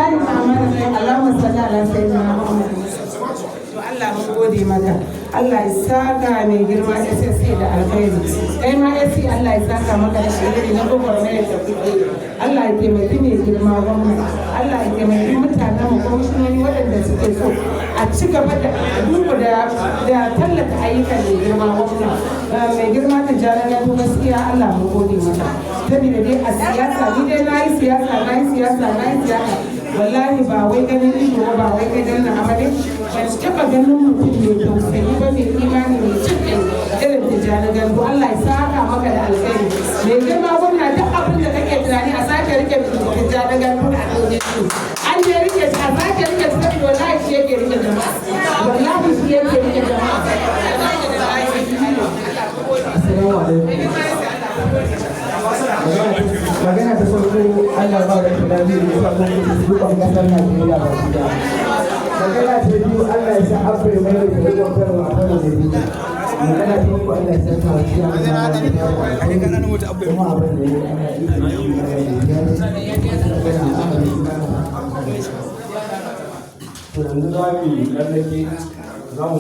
Bismillahirrahmanirrahim. Allahumma salli ala sayyidina Muhammad. To Allah mun gode maka. Allah ya saka mai girma SSC da alkhairi. Kai ma SC Allah ya saka maka da shiri na gwagwarmayar da kuke. Allah ya taimaki mai girma gwamna. Allah ya taimaki mutanen mu kwamishinoni waɗanda suke so a ci gaba da duba da tallata ayyukan mai girma gwamna. Mai girma ta jana na gaskiya Allah mun gode maka. Saboda dai a siyasa ni dai na yi siyasa wallahi ba wai ganin ido ba wai ganin na amare ban taba ganin mutum mai tausayi ba mai imani mai cin irin Tijjani Gandu. Allah ya saka maka da alkhairi mai girma gwamna duk abin da kake tunani a sake rike Tijjani Gandu a ɗauke shi an je rike shi a sake rike shi saboda wallahi shi yake rike jama'a wallahi shi yake rike jama'a. Assalamu alaikum. Magana ta farko Allah ba da tunani da sabon dukkan kasar Najeriya ba su da. Magana ta biyu Allah ya sa abba ya mai da wajen farwa a kan da biyu. Magana ta uku Allah ya sa ta wasu ya kuma kuma abin da ya yi ana yanzu za mu yi lallake za mu